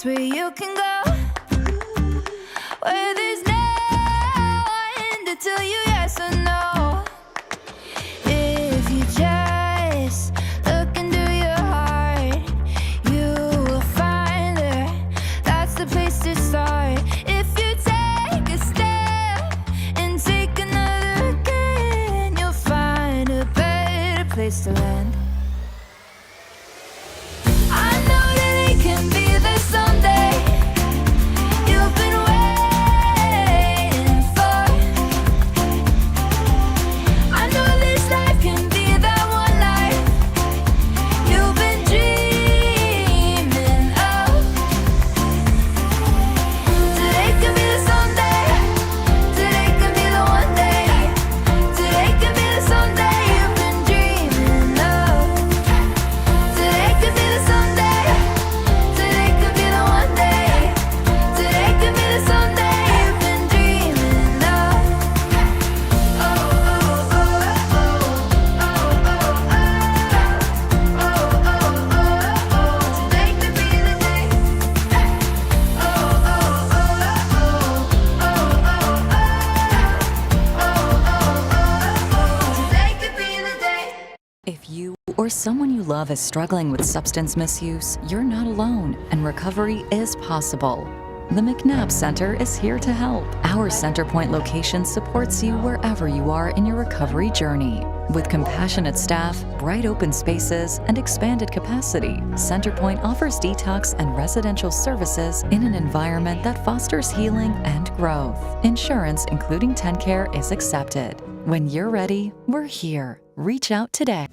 place where you can go, where there's no one to tell you yes or no. If you just look into your heart, you will find her. That's the place to start. If you take a step and take another again, you'll find a better place to land. I know that it can be there someday. You've been waiting for. I know this life can be that one life you've been dreaming of. Today can be the someday. Today can be the one day. Today can be the someday you've been dreaming of. Today could be the someday. Today could be the one day. Today could be the someday you've been dreaming of. Oh, oh, oh, oh, oh, oh, oh, oh, oh. Today could be the day. Oh, oh, oh, oh, oh, oh, oh. Today could be the day. If you or someone you love is struggling with substance misuse, you're not alone, and recovery is possible. The McNabb Center is here to help. Our Centerpoint location supports you wherever you are in your recovery journey. With compassionate staff, bright open spaces, and expanded capacity, Centerpoint offers detox and residential services in an environment that fosters healing and growth. Insurance, including TennCare, is accepted. When you're ready, we're here. Reach out today.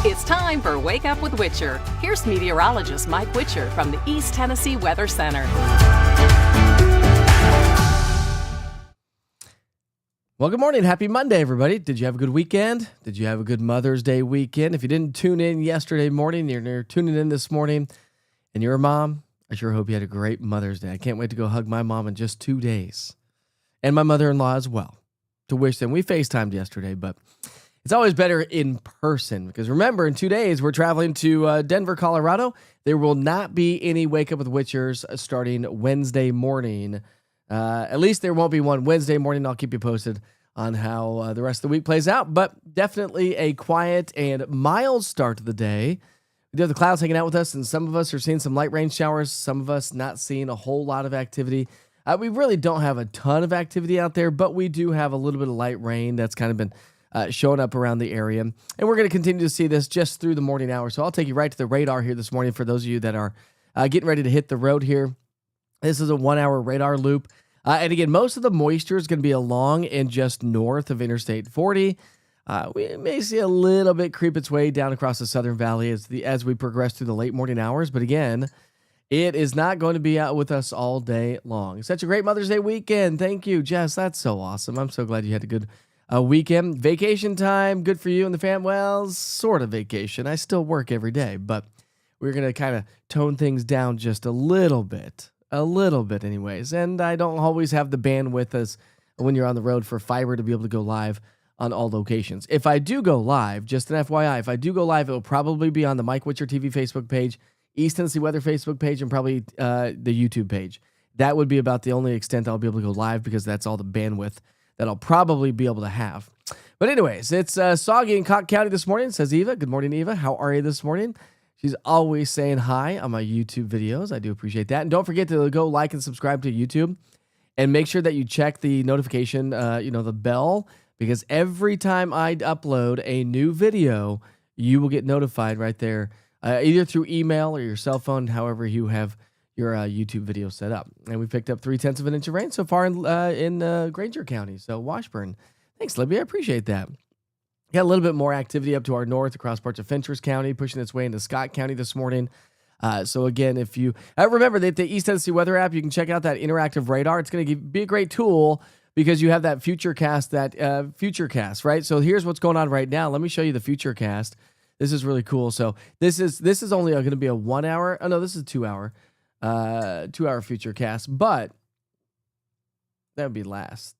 It's time for Wake Up with Witcher. Here's meteorologist Mike Witcher from the East Tennessee Weather Center. Well, good morning. Happy Monday, everybody. Did you have a good weekend? Did you have a good Mother's Day weekend? If you didn't tune in yesterday morning, you're tuning in this morning, and you're a mom, I sure hope you had a great Mother's Day. I can't wait to go hug my mom in just 2 days, and my mother-in-law as well, to wish them. We FaceTimed yesterday, but it's always better in person because remember, in 2 days, we're traveling to Denver, Colorado. There will not be any Wake Up with Witchers starting Wednesday morning. At least there won't be one Wednesday morning. I'll keep you posted on how the rest of the week plays out, but definitely a quiet and mild start to the day. We do have the clouds hanging out with us, and some of us are seeing some light rain showers, some of us not seeing a whole lot of activity. We really don't have a ton of activity out there, but we do have a little bit of light rain that's kind of been showing up around the area. And we're going to continue to see this just through the morning hours. So I'll take you right to the radar here this morning for those of you that are getting ready to hit the road here. This is a 1 hour radar loop. And again, most of the moisture is going to be along and just north of Interstate 40. We may see a little bit creep its way down across the Southern Valley as we progress through the late morning hours. But again, it is not going to be out with us all day long. Such a great Mother's Day weekend. Thank you, Jess. That's so awesome. I'm so glad you had a good weekend. Vacation time, good for you and the fam. Well, sort of vacation. I still work every day, but we're going to kind of tone things down just a little bit anyways. And I don't always have the bandwidth as when you're on the road for fiber to be able to go live on all locations. If I do go live, just an FYI, if I do go live, it will probably be on the Mike Witcher TV Facebook page, East Tennessee Weather Facebook page, and probably the YouTube page. That would be about the only extent I'll be able to go live because that's all the bandwidth that I'll probably be able to have. But anyways, it's soggy in Cotton County this morning, says Eva. Good morning, Eva. How are you this morning? She's always saying hi on my YouTube videos. I do appreciate that. And don't forget to go like and subscribe to YouTube. And make sure that you check the notification, the bell, because every time I upload a new video, you will get notified right there, either through email or your cell phone, however you have your YouTube video set up. And we picked up 0.3 of an inch of rain so far in Granger County. So Washburn. Thanks, Libby. I appreciate that. Got a little bit more activity up to our north across parts of Fentress County, pushing its way into Scott County this morning. So again, if you remember that the East Tennessee Weather app, you can check out that interactive radar. It's going to be a great tool because you have that futurecast, right? So here's what's going on right now. Let me show you the futurecast. This is really cool. So this is only going to be a 1 hour. Oh no, this is a 2 hour, 2 hour futurecast, but that would be last.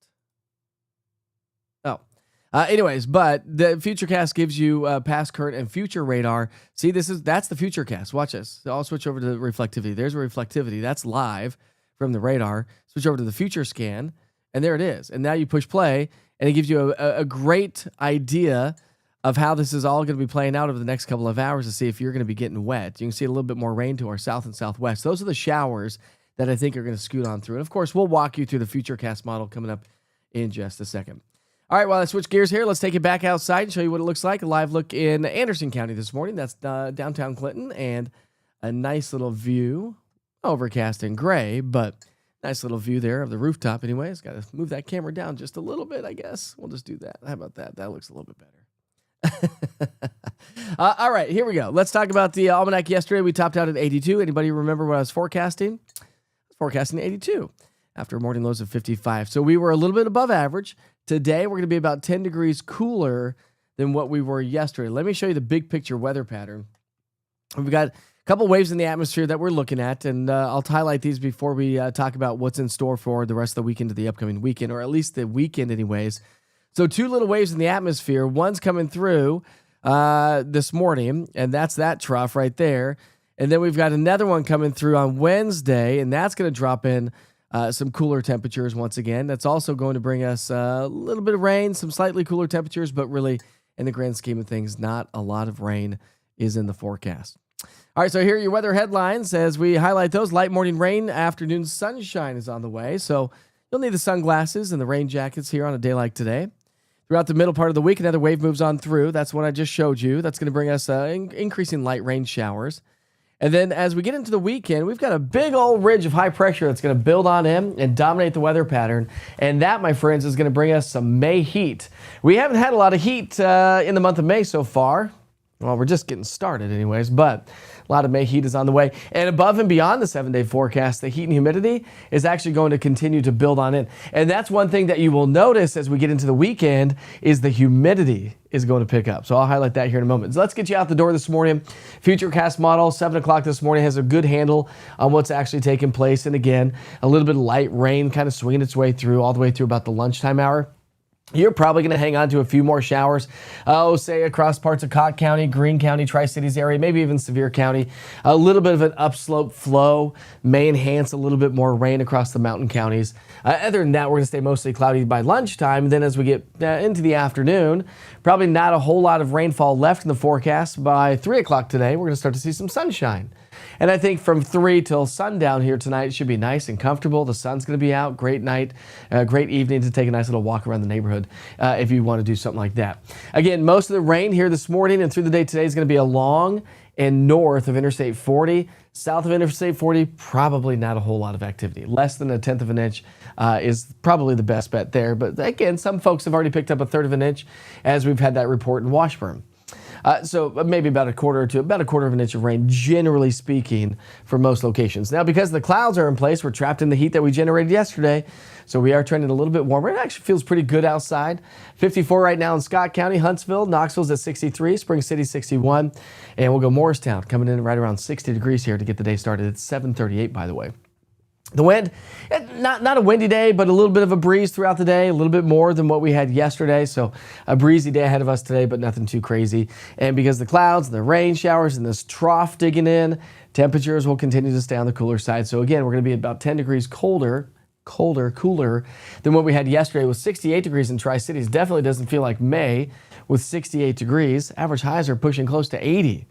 Anyways, but the Futurecast gives you past, current, and future radar. See, that's the Futurecast. Watch this. I'll switch over to the reflectivity. There's a reflectivity. That's live from the radar. Switch over to the future scan, and there it is. And now you push play, and it gives you a great idea of how this is all going to be playing out over the next couple of hours to see if you're going to be getting wet. You can see a little bit more rain to our south and southwest. Those are the showers that I think are going to scoot on through. And, of course, we'll walk you through the Futurecast model coming up in just a second. All right, while I switch gears here, let's take it back outside and show you what it looks like. A live look in Anderson County this morning. That's downtown Clinton, and a nice little view, overcast and gray, but nice little view there of the rooftop anyways. Got to move that camera down just a little bit, I guess. We'll just do that. How about that? That looks a little bit better. All right, here we go. Let's talk about the almanac yesterday. We topped out at 82. Anybody remember what I was forecasting? I was forecasting 82 after morning lows of 55. So we were a little bit above average. Today, we're going to be about 10 degrees cooler than what we were yesterday. Let me show you the big picture weather pattern. We've got a couple waves in the atmosphere that we're looking at, and I'll highlight these before we talk about what's in store for the rest of the weekend to the upcoming weekend, or at least the weekend anyways. So 2 little waves in the atmosphere. One's coming through this morning, and that's that trough right there. And then we've got another one coming through on Wednesday, and that's going to drop in some cooler temperatures once again. That's also going to bring us a little bit of rain, some slightly cooler temperatures, but really, in the grand scheme of things, not a lot of rain is in the forecast. All right, so here are your weather headlines as we highlight those. Light morning rain, afternoon sunshine is on the way. So you'll need the sunglasses and the rain jackets here on a day like today. Throughout the middle part of the week, another wave moves on through. That's what I just showed you. That's going to bring us increasing light rain showers. And then as we get into the weekend, we've got a big old ridge of high pressure that's going to build on in and dominate the weather pattern. And that, my friends, is going to bring us some May heat. We haven't had a lot of heat in the month of May so far. Well, we're just getting started anyways, but a lot of May heat is on the way. And above and beyond the 7-day forecast, the heat and humidity is actually going to continue to build on in. And that's one thing that you will notice as we get into the weekend is the humidity is going to pick up. So I'll highlight that here in a moment. So let's get you out the door this morning. Futurecast model, 7 o'clock this morning, has a good handle on what's actually taking place. And again, a little bit of light rain kind of swinging its way through all the way through about the lunchtime hour. You're probably going to hang on to a few more showers, say across parts of Cott County, Greene County, Tri-Cities area, maybe even Sevier County. A little bit of an upslope flow may enhance a little bit more rain across the mountain counties. Other than that, we're going to stay mostly cloudy by lunchtime. Then as we get into the afternoon, probably not a whole lot of rainfall left in the forecast. By 3 o'clock today, we're going to start to see some sunshine. And I think from 3 till sundown here tonight, it should be nice and comfortable. The sun's going to be out. Great night, great evening to take a nice little walk around the neighborhood if you want to do something like that. Again, most of the rain here this morning and through the day today is going to be along and north of Interstate 40. South of Interstate 40, probably not a whole lot of activity. Less than 1/10 of an inch is probably the best bet there. But again, some folks have already picked up 1/3 of an inch as we've had that report in Washburn. So maybe about a quarter of an inch of rain, generally speaking, for most locations. Now, because the clouds are in place, we're trapped in the heat that we generated yesterday. So we are trending a little bit warmer. It actually feels pretty good outside. 54 right now in Scott County, Huntsville, Knoxville's at 63, Spring City 61, and we'll go Morristown coming in right around 60 degrees here to get the day started. It's 7:38, by the way. The wind, not a windy day, but a little bit of a breeze throughout the day, a little bit more than what we had yesterday. So a breezy day ahead of us today, but nothing too crazy. And because the clouds, the rain showers, and this trough digging in, temperatures will continue to stay on the cooler side. So again, we're going to be about 10 degrees cooler than what we had yesterday with 68 degrees in Tri-Cities. Definitely doesn't feel like May with 68 degrees. Average highs are pushing close to 80.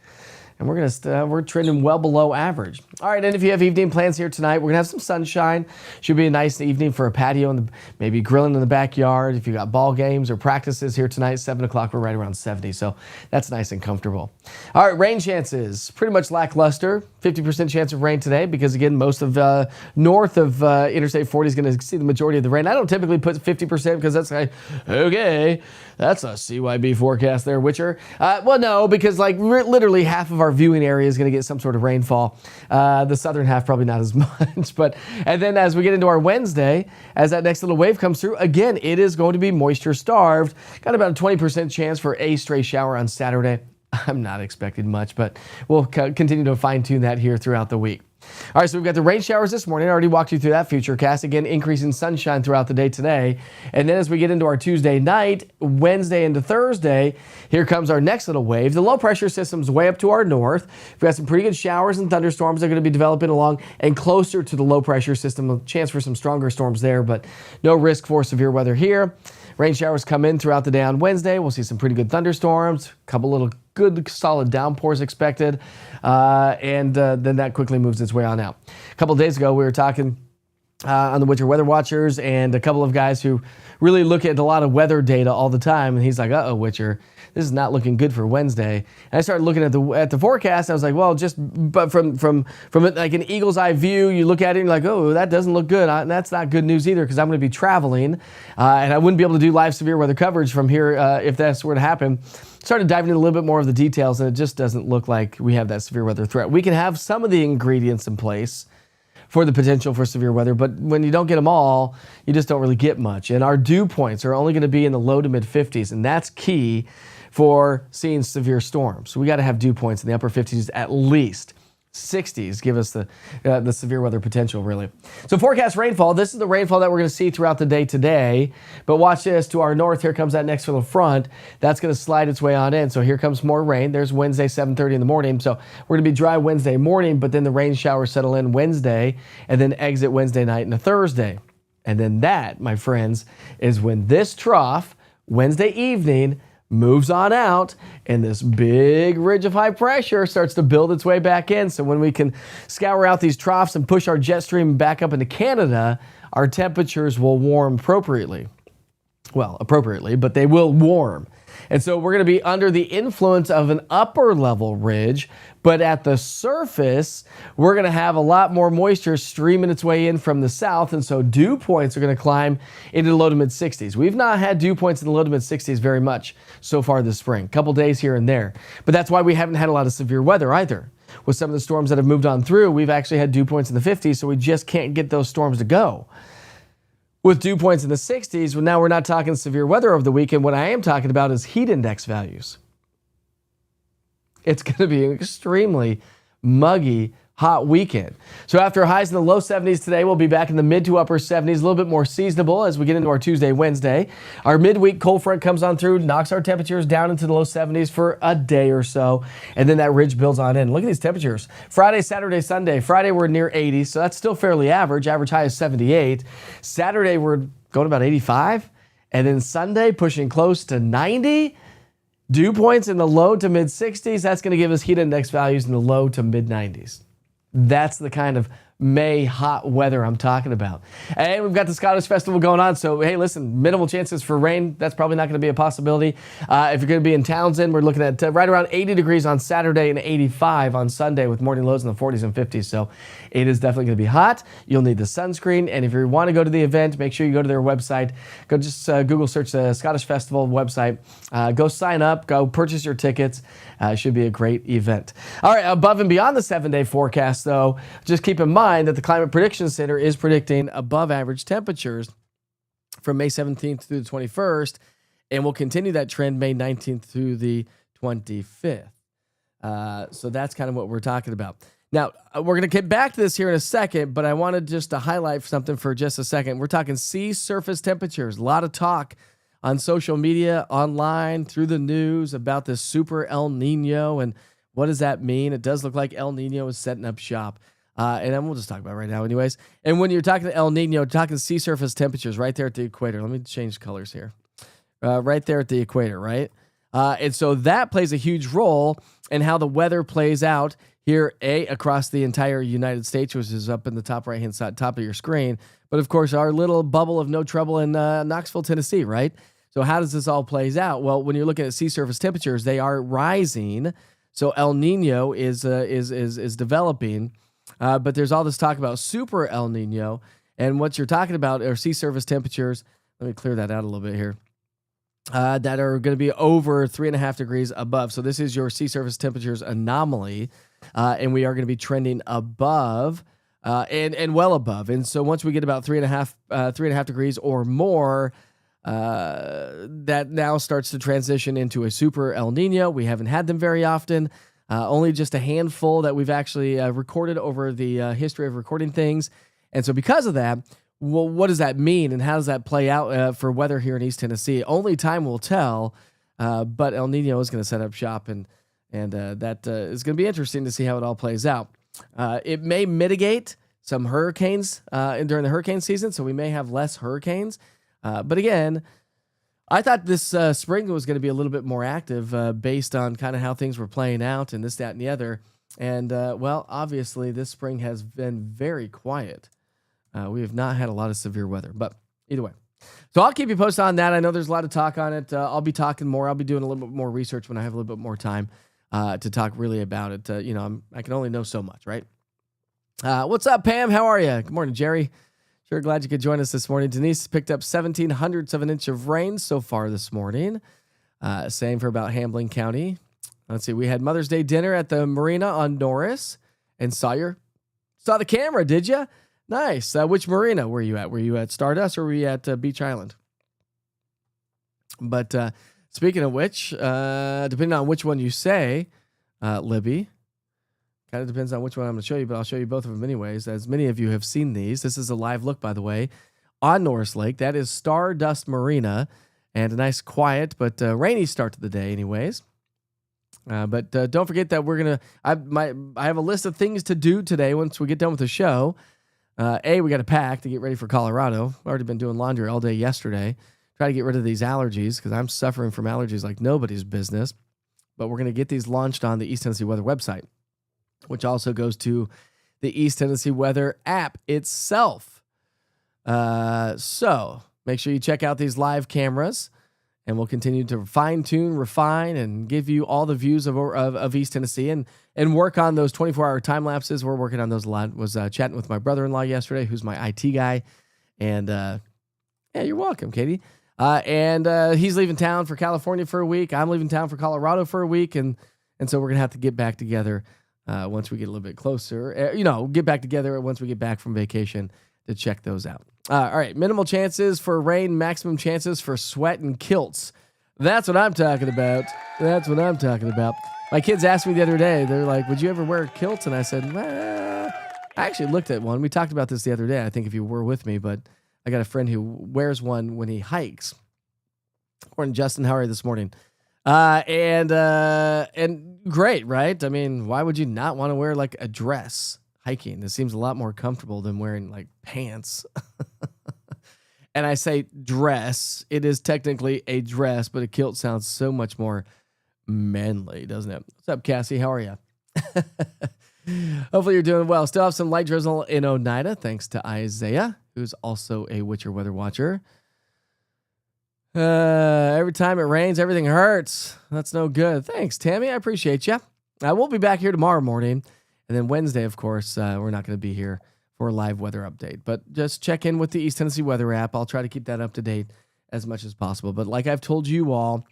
And we're trending well below average. All right, and if you have evening plans here tonight, we're gonna have some sunshine. Should be a nice evening for a patio and maybe grilling in the backyard. If you got ball games or practices here tonight, 7 o'clock, we're right around 70, so that's nice and comfortable. All right, rain chances, pretty much lackluster. 50% chance of rain today because, again, most of north of Interstate 40 is going to see the majority of the rain. I don't typically put 50% because that's like, okay, that's a CYB forecast there, Witcher. Well, no, because like literally half of our viewing area is going to get some sort of rainfall. The southern half probably not as much. And then as we get into our Wednesday, as that next little wave comes through, again, it is going to be moisture starved. Got about a 20% chance for a stray shower on Saturday. I'm not expecting much, but we'll continue to fine-tune that here throughout the week. All right, so we've got the rain showers this morning. I already walked you through that future cast. Again, increasing sunshine throughout the day today. And then as we get into our Tuesday night, Wednesday into Thursday, here comes our next little wave. The low pressure system's way up to our north. We've got some pretty good showers and thunderstorms that are going to be developing along and closer to the low pressure system. A chance for some stronger storms there, but no risk for severe weather here. Rain showers come in throughout the day on Wednesday. We'll see some pretty good thunderstorms, a couple little good solid downpours expected, and then that quickly moves its way on out. A couple days ago, we were talking on the Winter Weather Watchers and a couple of guys who really look at a lot of weather data all the time, and he's like, uh-oh, Witcher, this is not looking good for Wednesday. And I started looking at the forecast. I was like, well, but from like an eagle's eye view, you look at it and you're like, oh, that doesn't look good. And that's not good news either, because I'm going to be traveling, and I wouldn't be able to do live severe weather coverage from here if that's were to happen. Started diving into a little bit more of the details, and it just doesn't look like we have that severe weather threat. We can have some of the ingredients in place for the potential for severe weather, but when you don't get them all, you just don't really get much. And our dew points are only going to be in the low to mid 50s, and that's key for seeing severe storms. So we got to have dew points in the upper 50s at least. 60s give us the severe weather potential, really. So forecast rainfall. This is the rainfall that we're going to see throughout the day today. But watch this. To our north, here comes that next little front. That's going to slide its way on in. So here comes more rain. There's Wednesday, 7:30 in the morning. So we're going to be dry Wednesday morning, but then the rain showers settle in Wednesday and then exit Wednesday night into Thursday. And then that, my friends, is when this trough, Wednesday evening, moves on out, and this big ridge of high pressure starts to build its way back in. So when we can scour out these troughs and push our jet stream back up into Canada, our temperatures will warm appropriately. Well, appropriately, but they will warm. And so we're going to be under the influence of an upper level ridge, but at the surface, we're going to have a lot more moisture streaming its way in from the south. And so dew points are going to climb into the low to mid 60s. We've not had dew points in the low to mid 60s very much so far this spring, a couple days here and there. But that's why we haven't had a lot of severe weather either. With some of the storms that have moved on through, we've actually had dew points in the 50s, so we just can't get those storms to go. With dew points in the 60s, well, now we're not talking severe weather over the weekend. What I am talking about is heat index values. It's going to be an extremely muggy, hot weekend. So after highs in the low 70s today, we'll be back in the mid to upper 70s, a little bit more seasonable as we get into our Tuesday, Wednesday. Our midweek cold front comes on through, knocks our temperatures down into the low 70s for a day or so, and then that ridge builds on in. Look at these temperatures. Friday, Saturday, Sunday. Friday, we're near 80, so that's still fairly average. Average high is 78. Saturday, we're going about 85, and then Sunday, pushing close to 90. Dew points in the low to mid 60s. That's going to give us heat index values in the low to mid 90s. That's the kind of May hot weather I'm talking about. And we've got the Scottish Festival going on. So, hey, listen, minimal chances for rain. That's probably not going to be a possibility. If you're going to be in Townsend, we're looking at right around 80 degrees on Saturday and 85 on Sunday with morning lows in the 40s and 50s. So it is definitely going to be hot. You'll need the sunscreen. And if you want to go to the event, make sure you go to their website. Go just Google search the Scottish Festival website. Go sign up. Go purchase your tickets. It should be a great event. All right, above and beyond the 7-day forecast, though, just keep in mind that the Climate Prediction Center is predicting above average temperatures from May 17th through the 21st, and will continue that trend May 19th through the 25th. So that's kind of what we're talking about. Now, we're going to get back to this here in a second, but I wanted just to highlight something for just a second. We're talking sea surface temperatures. A lot of talk on social media, online, through the news about this super El Nino and what does that mean? It does look like El Nino is setting up shop. And then we'll just talk about it right now anyways. And when you're talking to El Nino, you're talking sea surface temperatures right there at the equator. Let me change colors here. Right there at the equator, right? And so that plays a huge role in how the weather plays out here, across the entire United States, which is up in the top right-hand side, top of your screen. But of course, our little bubble of no trouble in Knoxville, Tennessee, right? So how does this all plays out? Well, when you're looking at sea surface temperatures, they are rising. So El Nino is developing. But there's all this talk about super El Nino, and what you're talking about are sea surface temperatures. Let me clear that out a little bit here. That are going to be over 3.5 degrees above. So this is your sea surface temperatures anomaly, and we are going to be trending above and well above. And so once we get about 3.5 degrees or more, that now starts to transition into a super El Nino. We haven't had them very often. Only just a handful that we've actually recorded over the history of recording things. And so because of that, well, what does that mean and how does that play out for weather here in East Tennessee? Only time will tell, but El Nino is going to set up shop, and that is going to be interesting to see how it all plays out. It may mitigate some hurricanes during the hurricane season, so we may have less hurricanes. But again, I thought this spring was going to be a little bit more active based on kind of how things were playing out and this, that, and the other. And, well, obviously this spring has been very quiet. We have not had a lot of severe weather, but either way. So I'll keep you posted on that. I know there's a lot of talk on it. I'll be talking more. I'll be doing a little bit more research when I have a little bit more time to talk really about it. I can only know so much, right? What's up, Pam? How are you? Good morning, Jerry. Sure glad you could join us this morning. Denise picked up 0.17 of an inch of rain so far this morning. Same for about Hambling County. Let's see. We had Mother's Day dinner at the marina on Norris and saw the camera, did you? Nice. Which marina were you at? Were you at Stardust or were you at Beach Island? But speaking of which, depending on which one you say, Libby, kind of depends on which one I'm going to show you, but I'll show you both of them anyways. As many of you have seen these. This is a live look, by the way, on Norris Lake. That is Stardust Marina, and a nice, quiet, but rainy start to the day anyways. But don't forget that we're going to, I have a list of things to do today once we get done with the show. We got to pack to get ready for Colorado. I've already been doing laundry all day yesterday. Try to get rid of these allergies because I'm suffering from allergies like nobody's business. But we're going to get these launched on the East Tennessee Weather website, which also goes to the East Tennessee Weather app itself. So make sure you check out these live cameras, and we'll continue to fine-tune, refine, and give you all the views of East Tennessee and work on those 24-hour time lapses. We're working on those a lot. Was chatting with my brother-in-law yesterday, who's my IT guy. And yeah, you're welcome, Katie. And he's leaving town for California for a week. I'm leaving town for Colorado for a week. And so we're going to have to get back together once we get a little bit closer. Get back together once we get back from vacation to check those out. All right, minimal chances for rain, maximum chances for sweat and kilts. That's what I'm talking about. My kids asked me the other day, they're like, would you ever wear kilts? And I said, well, I actually looked at one. We talked about this the other day, I think, if you were with me, but I got a friend who wears one when he hikes. Morning, Justin. How are you this morning? And great, right? I mean, why would you not want to wear like a dress hiking? It seems a lot more comfortable than wearing like pants. And I say dress. It is technically a dress, but a kilt sounds so much more manly, doesn't it? What's up, Cassie? How are you? Hopefully you're doing well. Still have some light drizzle in Oneida, thanks to Isaiah, who's also a Witcher weather watcher. Every time it rains, everything hurts. That's no good. Thanks, Tammy. I appreciate you. We'll be back here tomorrow morning. And then Wednesday, of course, we're not going to be here for a live weather update. But just check in with the East Tennessee Weather app. I'll try to keep that up to date as much as possible. But like I've told you all,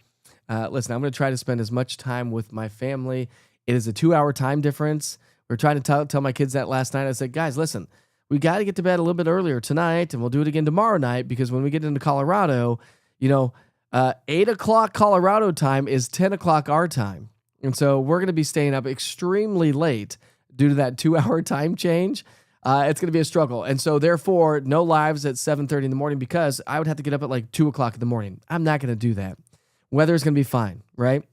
listen, I'm going to try to spend as much time with my family. It is a 2-hour time difference. We were trying to tell my kids that last night. I said, guys, listen, we got to get to bed a little bit earlier tonight, and we'll do it again tomorrow night because when we get into Colorado, 8 o'clock Colorado time is 10 o'clock our time. And so we're going to be staying up extremely late due to that 2-hour time change. It's going to be a struggle. And so therefore, no lives at 7:30 in the morning because I would have to get up at like 2 o'clock in the morning. I'm not going to do that. Weather's going to be fine, right?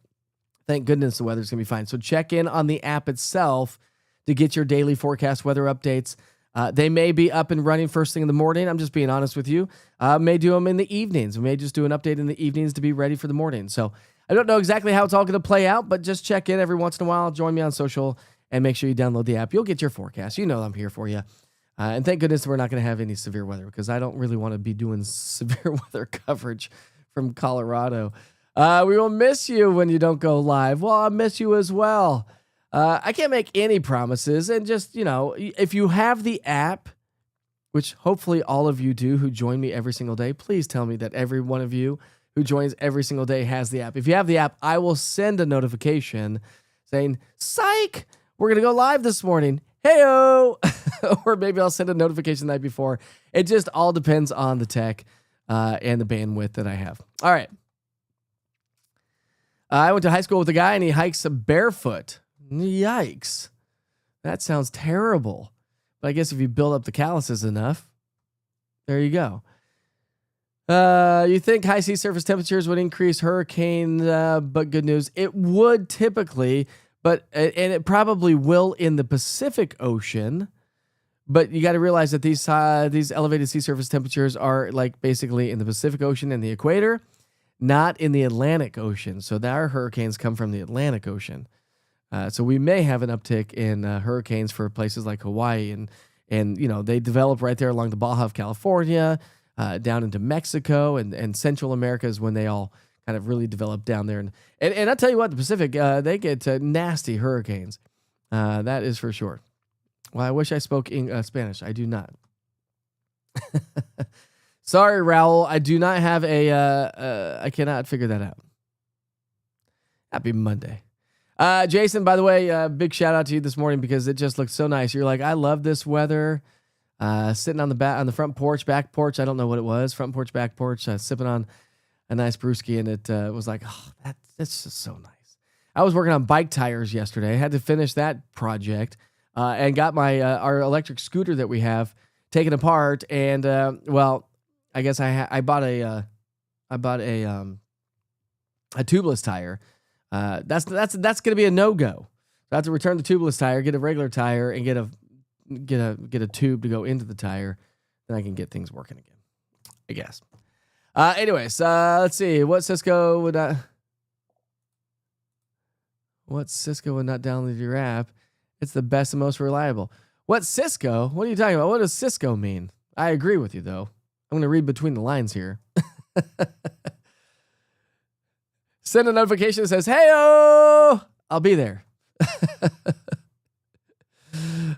Thank goodness the weather's going to be fine. So check in on the app itself to get your daily forecast weather updates. They may be up and running first thing in the morning. I'm just being honest with you. May do them in the evenings. We may just do an update in the evenings to be ready for the morning. So I don't know exactly how it's all going to play out, but just check in every once in a while. Join me on social and make sure you download the app. You'll get your forecast. You know I'm here for you. And thank goodness we're not going to have any severe weather because I don't really want to be doing severe weather coverage from Colorado. We will miss you when you don't go live. Well, I'll miss you as well. I can't make any promises. And just, if you have the app, which hopefully all of you do who join me every single day, please tell me that every one of you who joins every single day has the app. If you have the app, I will send a notification saying, psych, we're going to go live this morning. Hey-o! Or maybe I'll send a notification the night before. It just all depends on the tech and the bandwidth that I have. All right. I went to high school with a guy, and he hikes barefoot. Yikes. That sounds terrible. But I guess if you build up the calluses enough, there you go. You think high sea surface temperatures would increase hurricane, but good news. It would typically, and it probably will in the Pacific Ocean. But you got to realize that these elevated sea surface temperatures are like basically in the Pacific Ocean and the equator, not in the Atlantic Ocean. So our hurricanes come from the Atlantic Ocean. So we may have an uptick in hurricanes for places like Hawaii, and they develop right there along the Baja of California, down into Mexico, and Central America is when they all kind of really develop down there. And I'll tell you what, the Pacific, they get nasty hurricanes. That is for sure. Well, I wish I spoke Spanish. I do not. Sorry, Raul. I do not have I cannot figure that out. Happy Monday. Jason, by the way, big shout out to you this morning because it just looked so nice. You're like, I love this weather. Sitting on the front porch, back porch. I don't know what it was. Front porch, back porch, sipping on a nice brewski. And it was like, oh, that's just so nice. I was working on bike tires yesterday. I had to finish that project. And got my our electric scooter that we have taken apart, and I guess I bought a tubeless tire. That's going to be a no-go. So I have to return the tubeless tire, get a regular tire, and get a tube to go into the tire. Then I can get things working again, I guess. Anyways, let's see what Cisco would not download your app. It's the best and most reliable. What Cisco? What are you talking about? What does Cisco mean? I agree with you, though. I'm going to read between the lines here. Send a notification that says, hey-oh, I'll be there.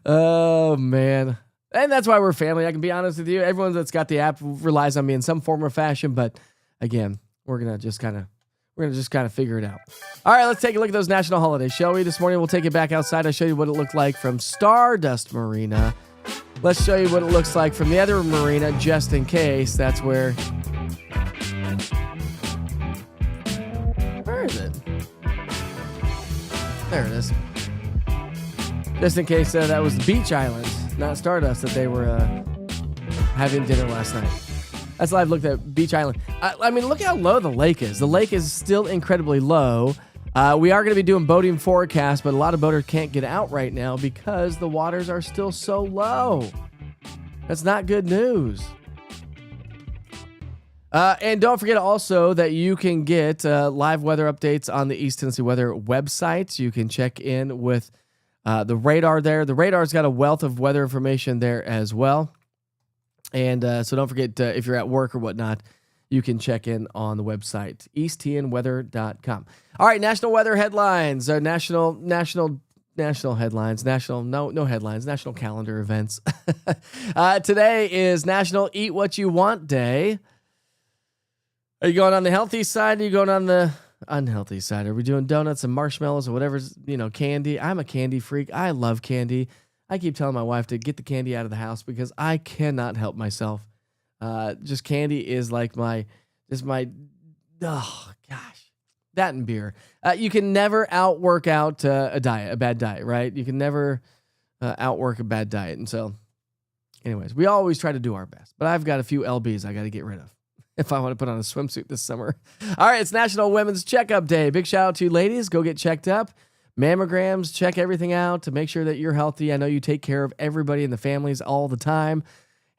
Oh, man. And that's why we're family. I can be honest with you. Everyone that's got the app relies on me in some form or fashion. But, again, we're going to just kind of figure it out. All right, let's take a look at those national holidays, shall we? This morning, we'll take it back outside. I'll show you what it looked like from Stardust Marina. Let's show you what it looks like from the other marina, just in case. That's where... Where is it? There it is. Just in case that was Beach Island, not Stardust, that they were having dinner last night. That's why I've looked at Beach Island. I mean, look how low the lake is. The lake is still incredibly low. We are going to be doing boating forecasts, but a lot of boaters can't get out right now because the waters are still so low. That's not good news. And don't forget also that you can get live weather updates on the East Tennessee Weather website. You can check in with the radar there. The radar's got a wealth of weather information there as well. And so don't forget, if you're at work or whatnot, you can check in on the website, easttnweather.com. All right, national weather headlines, or national headlines, no headlines, national calendar events. Today is National Eat What You Want Day. Are you going on the healthy side? Or are you going on the unhealthy side? Are we doing donuts and marshmallows or whatever's, candy? I'm a candy freak. I love candy. I keep telling my wife to get the candy out of the house because I cannot help myself. Just candy is like oh gosh, that and beer. You can never outwork out a bad diet, right? You can never outwork a bad diet. And so anyways, we always try to do our best, but I've got a few LBs I got to get rid of if I want to put on a swimsuit this summer. All right, it's National Women's Checkup Day. Big shout out to you ladies. Go get checked up. Mammograms, check everything out to make sure that you're healthy. I know you take care of everybody in the families all the time.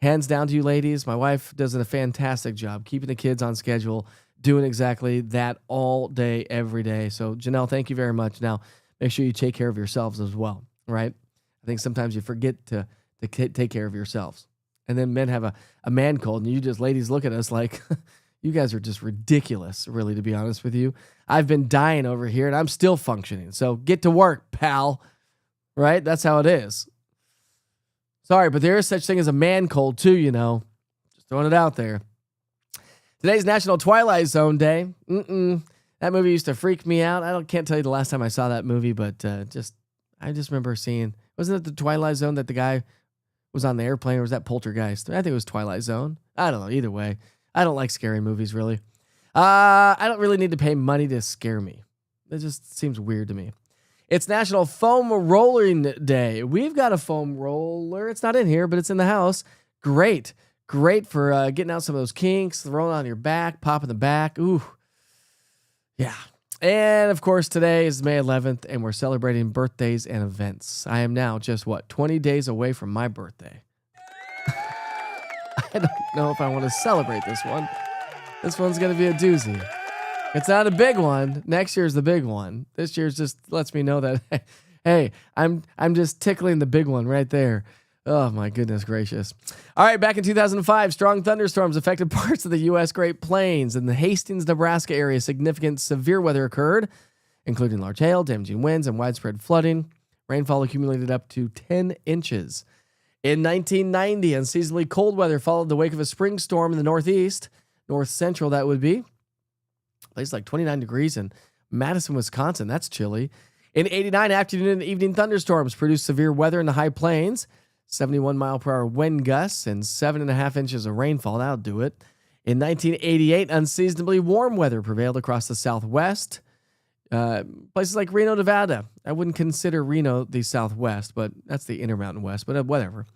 Hands down to you ladies. My wife does a fantastic job keeping the kids on schedule, doing exactly that all day, every day. So, Janelle, thank you very much. Now, make sure you take care of yourselves as well, right? I think sometimes you forget to take care of yourselves. And then men have a man cold, and you just ladies look at us like, you guys are just ridiculous, really, to be honest with you. I've been dying over here, and I'm still functioning. So get to work, pal. Right? That's how it is. Sorry, but there is such thing as a man cold, too, Just throwing it out there. Today's National Twilight Zone Day. That movie used to freak me out. Can't tell you the last time I saw that movie, but I just remember seeing... Wasn't it the Twilight Zone that the guy was on the airplane, or was that Poltergeist? I think it was Twilight Zone. I don't know. Either way. I don't like scary movies, really. I don't really need to pay money to scare me. It just seems weird to me. It's National Foam Rolling Day. We've got a foam roller. It's not in here, but it's in the house. Great. Great for getting out some of those kinks, throwing on your back, popping the back. Ooh. Yeah. And of course, today is May 11th, and we're celebrating birthdays and events. I am now just 20 days away from my birthday. I don't know if I want to celebrate this one. This one's going to be a doozy. It's not a big one. Next year's the big one. This year's just lets me know that, hey, I'm just tickling the big one right there. Oh, my goodness gracious. All right, back in 2005, strong thunderstorms affected parts of the U.S. Great Plains. In the Hastings, Nebraska area, significant severe weather occurred, including large hail, damaging winds, and widespread flooding. Rainfall accumulated up to 10 inches. In 1990, unseasonably cold weather followed the wake of a spring storm in the Northeast, North Central, that would be. Places like 29 degrees in Madison, Wisconsin. That's chilly. In 89, afternoon and evening thunderstorms produced severe weather in the high plains. 71-mile-per-hour wind gusts and 7.5 inches of rainfall. That'll do it. In 1988, unseasonably warm weather prevailed across the Southwest. Places like Reno, Nevada. I wouldn't consider Reno the Southwest, but that's the Intermountain West, but whatever.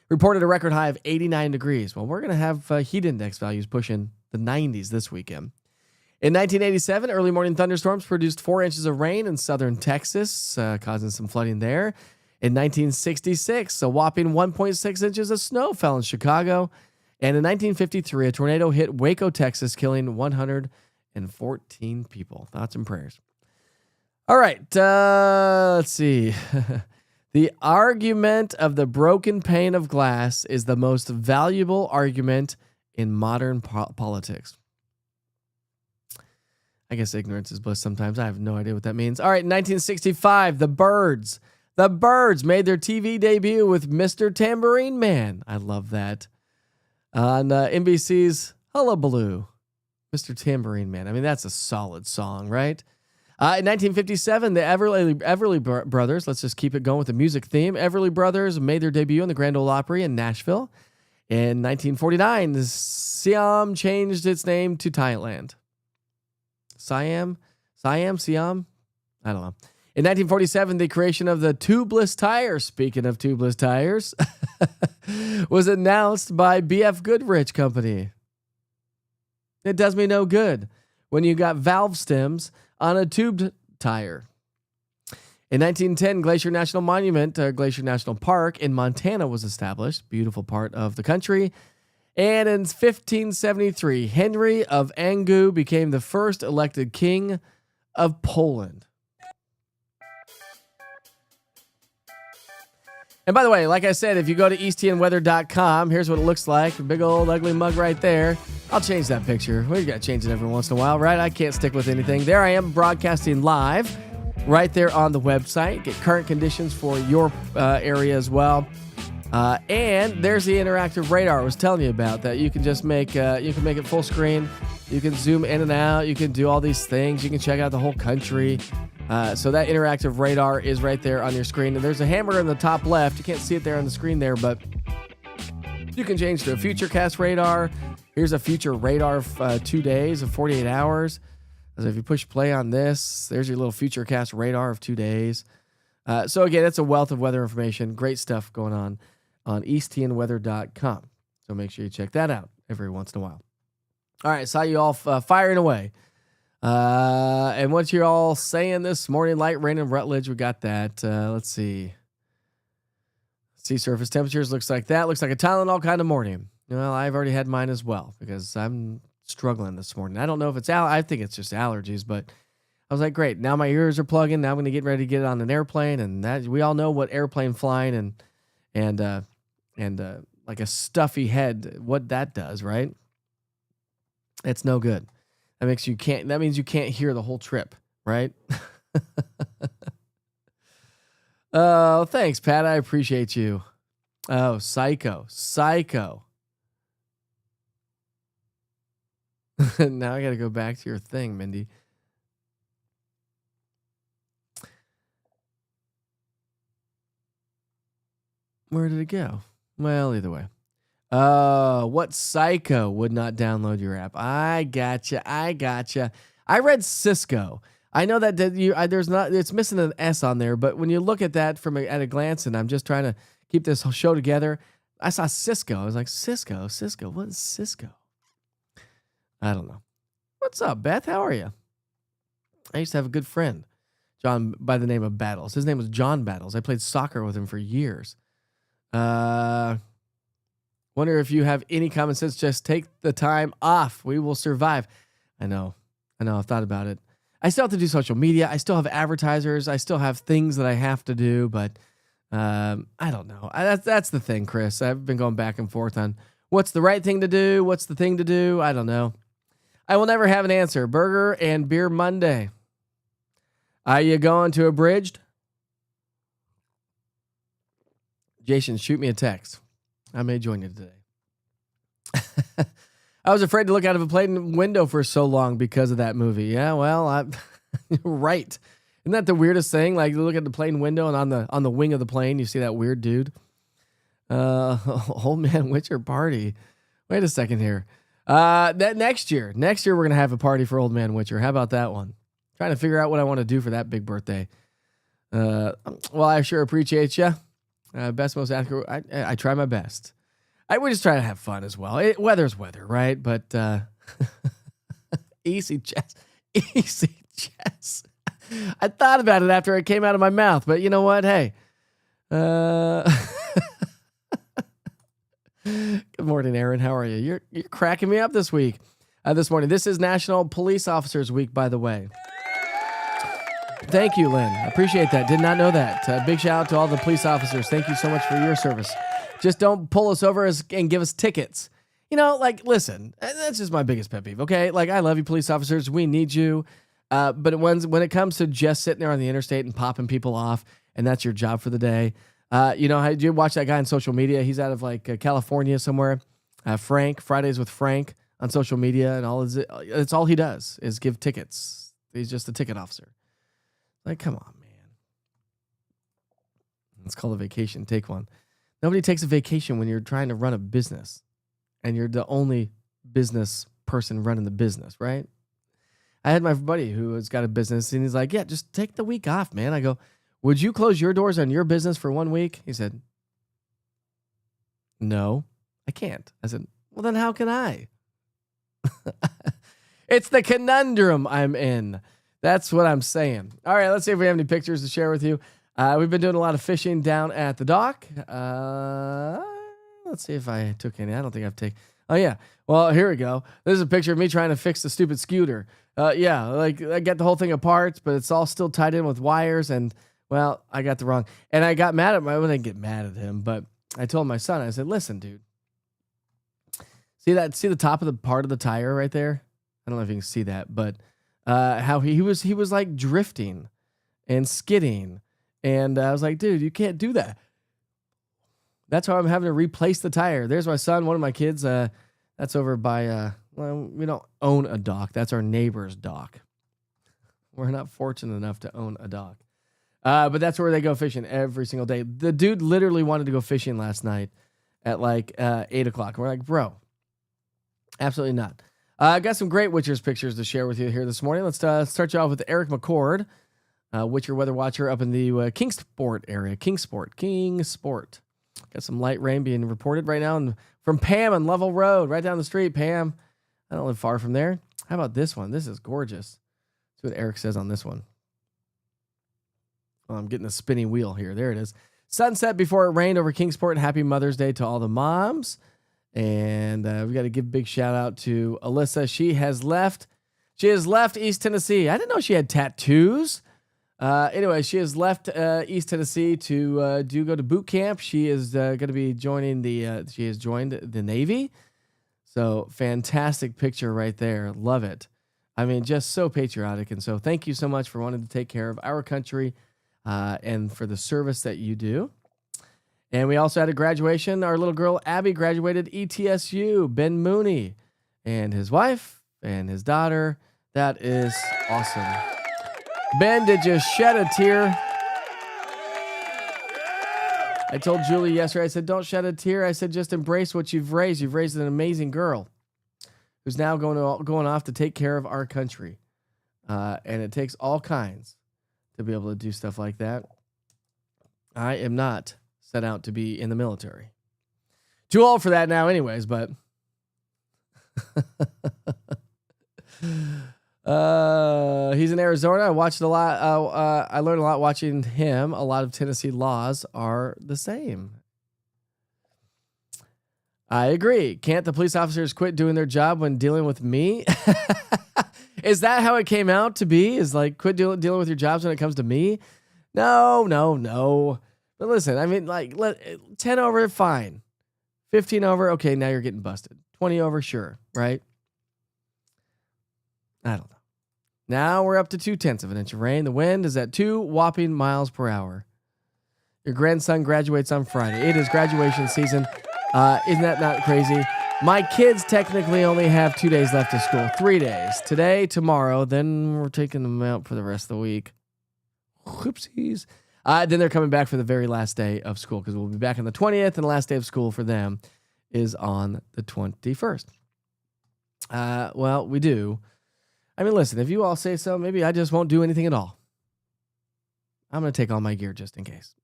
Reported a record high of 89 degrees. Well, we're going to have heat index values pushing the 90s this weekend. In 1987, early morning thunderstorms produced 4 inches of rain in southern Texas, causing some flooding there. In 1966, a whopping 1.6 inches of snow fell in Chicago. And in 1953, a tornado hit Waco, Texas, killing 114 people. Thoughts and prayers. All right, let's see. The argument of the broken pane of glass is the most valuable argument in modern politics. I guess ignorance is bliss sometimes. I have no idea what that means. All right, in 1965, The Byrds made their TV debut with Mr. Tambourine Man. I love that. On NBC's Hullabaloo, Mr. Tambourine Man. I mean, that's a solid song, right? In 1957, the Everly Brothers, let's just keep it going with the music theme. Everly Brothers made their debut in the Grand Ole Opry in Nashville. In 1949, Siam changed its name to Thailand. Siam? I don't know. In 1947, the creation of the tubeless tire, speaking of tubeless tires, was announced by B.F. Goodrich Company. It does me no good when you got valve stems on a tubed tire. In 1910, Glacier National Monument, Glacier National Park in Montana was established, beautiful part of the country. And in 1573, Henry of Anjou became the first elected king of Poland. And by the way, like I said, if you go to easttnweather.com, here's what it looks like. A big old ugly mug right there. I'll change that picture. We've got to change it every once in a while, right? I can't stick with anything. There I am broadcasting live right there on the website. Get current conditions for your area as well. And there's the interactive radar I was telling you about that you can just make it full screen. You can zoom in and out. You can do all these things. You can check out the whole country. So that interactive radar is right there on your screen. And there's a hammer in the top left. You can't see it there on the screen there, but you can change to a futurecast radar. Here's a future radar of 2 days of 48 hours. So if you push play on this, there's your little futurecast radar of 2 days. So again, it's a wealth of weather information. Great stuff going on easttnweather.com. So make sure you check that out every once in a while. All right, saw you all firing away. And what you're all saying this morning, light rain in Rutledge, we got that. Let's see. Sea surface temperatures looks like that. Looks like a Tylenol kind of morning. Well, I've already had mine as well because I'm struggling this morning. I don't know if it's I think it's just allergies, but I was like, great. Now my ears are plugging. Now I'm going to get ready to get on an airplane, and that we all know what airplane flying and like a stuffy head, what that does, right? It's no good. That means you can't hear the whole trip, right? Oh, thanks, Pat. I appreciate you. Oh, psycho. Now I got to go back to your thing, Mindy. Where did it go? Well, either way. What psycho would not download your app? I gotcha. I read Cisco. I know that there's not, it's missing an S on there, but when you look at that at a glance, and I'm just trying to keep this show together, I saw Cisco. I was like, Cisco, what is Cisco? I don't know. What's up, Beth? How are you? I used to have a good friend, John, by the name of Battles. His name was John Battles. I played soccer with him for years. Wonder if you have any common sense. Just take the time off. We will survive. I know. I've thought about it. I still have to do social media. I still have advertisers. I still have things that I have to do, but I don't know. That's the thing, Chris. I've been going back and forth on what's the right thing to do. What's the thing to do? I don't know. I will never have an answer. Burger and Beer Monday. Are you going to Abridged? Jason, shoot me a text. I may join you today. I was afraid to look out of a plane window for so long because of that movie. Yeah, well, you're right. Isn't that the weirdest thing? Like, you look at the plane window, and on the wing of the plane, you see that weird dude. Old Man Witcher party. Wait a second here. That next year we're gonna have a party for Old Man Witcher. How about that one? Trying to figure out what I want to do for that big birthday. Well, I sure appreciate you. Best, most accurate. I try my best. We just try to have fun as well. Weather's weather, right? But easy chess. I thought about it after it came out of my mouth, but you know what? Hey. Good morning, Aaron. How are you? You're cracking me up this week. This morning. This is National Police Officers Week, by the way. Thank you, Lynn. I appreciate that. Did not know that. Big shout out to all the police officers. Thank you so much for your service. Just don't pull us over and give us tickets. You know, like, listen, that's just my biggest pet peeve, okay? Like, I love you, police officers. We need you. But when it comes to just sitting there on the interstate and popping people off, and that's your job for the day, you know, did you watch that guy on social media? He's out of, like, California somewhere. Frank, Fridays with Frank on social media, and it's all he does is give tickets. He's just a ticket officer. Like, come on, man. It's called a vacation. Take one. Nobody takes a vacation when you're trying to run a business and you're the only business person running the business, right? I had my buddy who has got a business, and he's like, yeah, just take the week off, man. I go, would you close your doors on your business for 1 week? He said, no, I can't. I said, well, then how can I? It's the conundrum I'm in. That's what I'm saying. All right, let's see if we have any pictures to share with you. We've been doing a lot of fishing down at the dock. Let's see if I took any. I don't think I've taken. Oh, yeah. Well, here we go. This is a picture of me trying to fix the stupid scooter. Yeah, like I got the whole thing apart, but it's all still tied in with wires. And, well, I got the wrong. And I got mad at I didn't get mad at him, but I told my son, I said, listen, dude. See the top of the part of the tire right there? I don't know if you can see that, but how he was like drifting and skidding. And I was like, dude, you can't do that. That's how I'm having to replace the tire. There's my son, one of my kids. That's over by, well, we don't own a dock. That's our neighbor's dock. We're not fortunate enough to own a dock. But that's where they go fishing every single day. The dude literally wanted to go fishing last night at like 8 o'clock. And we're like, bro, absolutely not. I got some great Witchers pictures to share with you here this morning. Let's start you off with Eric McCord, Witcher weather watcher up in the Kingsport area. Kingsport. Got some light rain being reported right now from Pam on Lovell Road, right down the street. Pam, I don't live far from there. How about this one? This is gorgeous. Let's see what Eric says on this one. Oh, I'm getting a spinning wheel here. There it is. Sunset before it rained over Kingsport. Happy Mother's Day to all the moms. And we got to give a big shout out to Alyssa. She has left East Tennessee. I didn't know she had tattoos. Anyway, she has left East Tennessee to go to boot camp. She is going to be joining she has joined the Navy. So fantastic picture right there. Love it. I mean, just so patriotic. And so thank you so much for wanting to take care of our country and for the service that you do. And we also had a graduation. Our little girl, Abby, graduated ETSU. Ben Mooney and his wife and his daughter. That is awesome. Ben, did you shed a tear? I told Julie yesterday, I said, don't shed a tear. I said, just embrace what you've raised. You've raised an amazing girl who's now going off to take care of our country. And it takes all kinds to be able to do stuff like that. I am not set out to be in the military. Too old for that now anyways, but he's in Arizona. I watched a lot. I learned a lot watching him. A lot of Tennessee laws are the same. I agree. Can't the police officers quit doing their job when dealing with me? Is that how it came out to be? Is like quit dealing with your jobs when it comes to me? No. But listen, I mean, like 10 over, fine. 15 over, okay, now you're getting busted. 20 over, sure, right? I don't know. Now we're up to 0.2 of an inch of rain. The wind is at 2 whopping miles per hour. Your grandson graduates on Friday. It is graduation season. Isn't that not crazy? My kids technically only have 2 days left of school. 3 days. Today, tomorrow. Then we're taking them out for the rest of the week. Whoopsies. Then they're coming back for the very last day of school because we'll be back on the 20th, and the last day of school for them is on the 21st. Well, we do. I mean, listen, if you all say so, maybe I just won't do anything at all. I'm going to take all my gear just in case.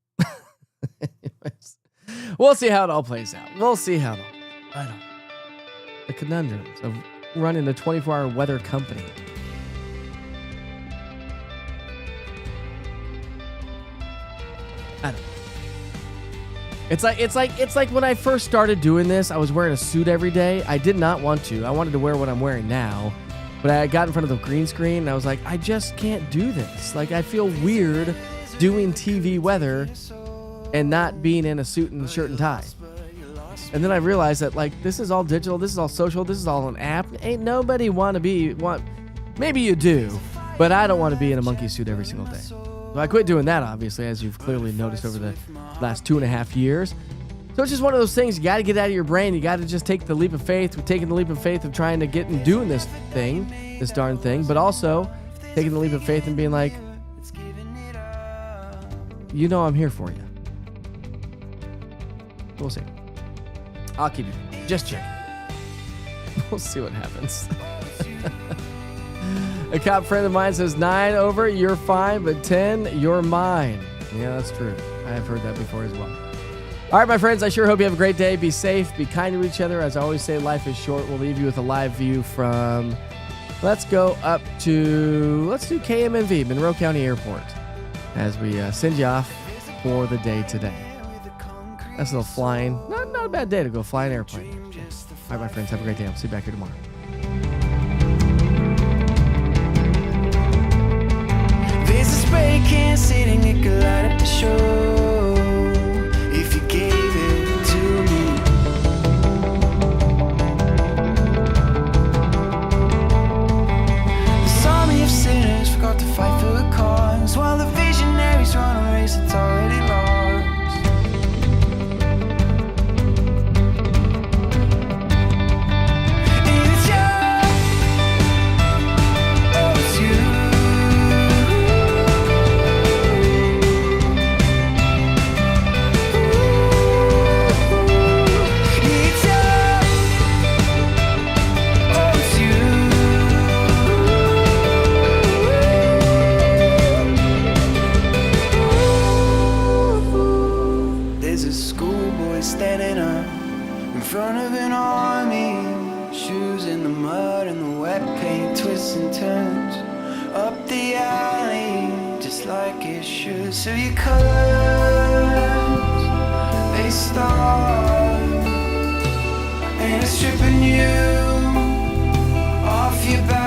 Anyways, we'll see how it all plays out. We'll see how I don't know. The conundrums of running a 24-hour weather company. I don't know. It's like when I first started doing this, I was wearing a suit every day. I did not want to. I wanted to wear what I'm wearing now. But I got in front of the green screen and I was like, I just can't do this. Like, I feel weird doing TV weather and not being in a suit and shirt and tie. And then I realized that, like, this is all digital, this is all social, this is all an app. Ain't nobody maybe you do, but I don't want to be in a monkey suit every single day. So I quit doing that, obviously, as you've clearly noticed over the last 2.5 years. So it's just one of those things you got to get out of your brain. You got to just take the leap of faith. We're taking the leap of faith of trying to get and doing this darn thing, but also taking the leap of faith and being like, you know, I'm here for you. We'll see. I'll keep you. Just checking. We'll see what happens. A cop friend of mine says 9 over, you're fine, but 10, you're mine. Yeah, that's true. I have heard that before as well. All right, my friends, I sure hope you have a great day. Be safe. Be kind to each other. As I always say, life is short. We'll leave you with a live view from, let's do KMNV, Monroe County Airport, as we send you off for the day today. That's a little flying. Not a bad day to go fly an airplane. All right, my friends, have a great day. I'll see you back here tomorrow. There's a spray can sitting, it could light up the show if you gave it to me. This army of sinners forgot to fight for a cause, while the visionaries run a race that's already lost. Standing up in front of an army, shoes in the mud and the wet paint, twists and turns up the alley, just like it should. So your colors, they start, and it's stripping you off your back.